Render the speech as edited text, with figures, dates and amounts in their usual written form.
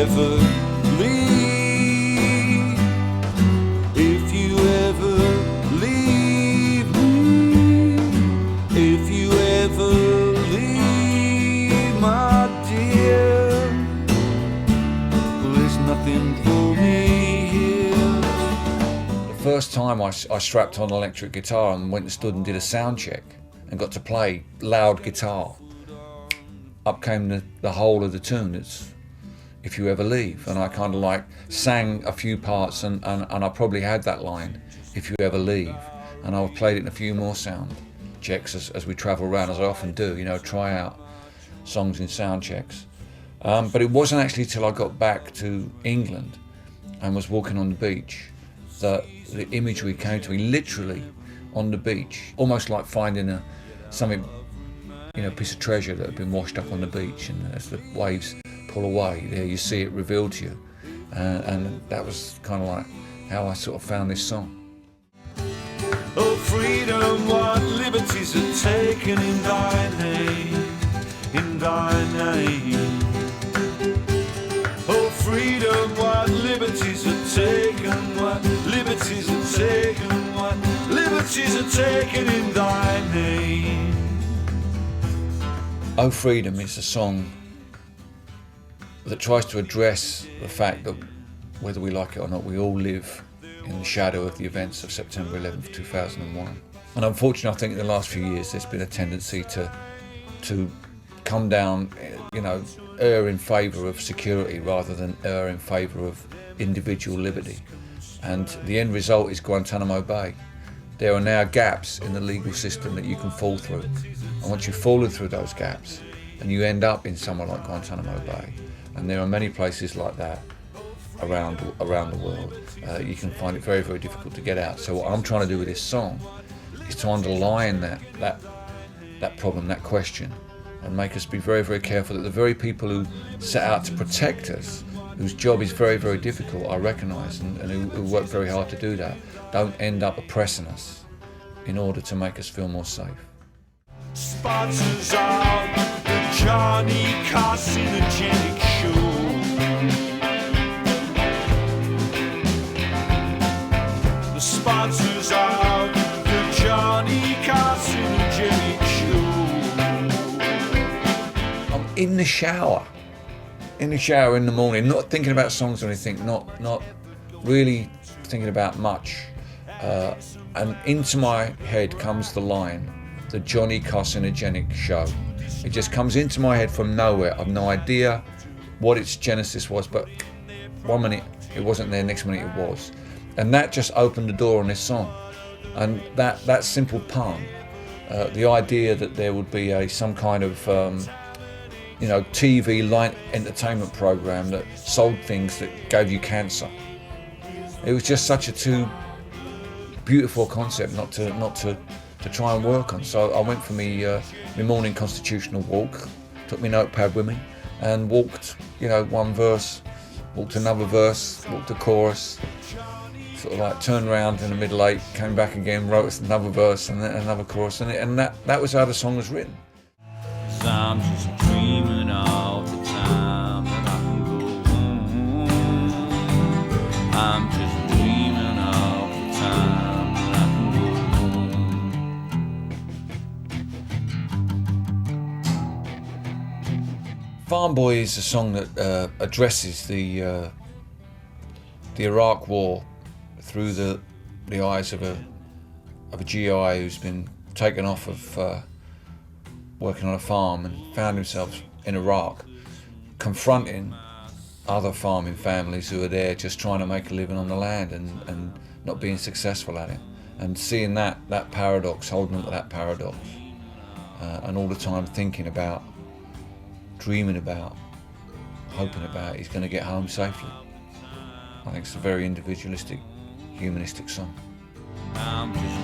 ever leave, if you ever leave me, if you ever leave, my dear, well, there's nothing for me here. The first time I strapped on an electric guitar and went and stood and did a sound check and got to play loud guitar, up came the whole of the tune. It's If You Ever Leave, and I kind of like sang a few parts and I probably had that line, if you ever leave, and I played it in a few more sound checks as we travel around, as I often do, you know, try out songs in sound checks. But it wasn't actually till I got back to England and was walking on the beach that the imagery came to me, literally on the beach, almost like finding something, you know, a piece of treasure that had been washed up on the beach, and as the waves pull away, there you see it revealed to you, and that was kind of like how I sort of found this song. Oh freedom, what liberties are taken in thy name, in thy name. Oh freedom, what liberties are taken, what liberties are taken, what liberties are taken in thy name. Oh Freedom is a song that tries to address the fact that, whether we like it or not, we all live in the shadow of the events of September 11th, 2001. And unfortunately, I think in the last few years there's been a tendency to come down, you know, err in favour of security rather than err in favour of individual liberty. And the end result is Guantanamo Bay. There are now gaps in the legal system that you can fall through. And once you've fallen through those gaps, and you end up in somewhere like Guantanamo Bay, and there are many places like that around the world, you can find it very, very difficult to get out. So what I'm trying to do with this song is to underline that problem, that question, and make us be very, very careful that the very people who set out to protect us, whose job is very, very difficult, I recognise, and who work very hard to do that, don't end up oppressing us in order to make us feel more safe. Sponsors of the Johnny Carcinogenic Show. The sponsors of the Johnny Carcinogenic Show. I'm in the shower in the morning, not thinking about songs or anything, not really thinking about much, and into my head comes the line, the Johnny Carcinogenic Show. It just comes into my head from nowhere. I've no idea what its genesis was, but one minute it wasn't there, next minute it was. And that just opened the door on this song. And that simple pun, the idea that there would be some kind of TV light entertainment program that sold things that gave you cancer. It was just such a too beautiful concept not to try and work on. So I went for my morning constitutional walk, took my notepad with me, and walked, one verse, walked another verse, walked a chorus, sort of like turned around in the middle eight, came back again, wrote another verse and then another chorus, and that was how the song was written. I'm just dreaming all the time that I can go home. I'm just dreaming all the time that I can go home. Farm Boy is a song that addresses the Iraq War through the eyes of a GI who's been taken off of working on a farm and found himself in Iraq, confronting other farming families who are there just trying to make a living on the land and not being successful at it, and seeing that paradox, holding on to that paradox, and all the time thinking about, dreaming about, hoping about he's going to get home safely. I think it's a very individualistic, humanistic song. I'm just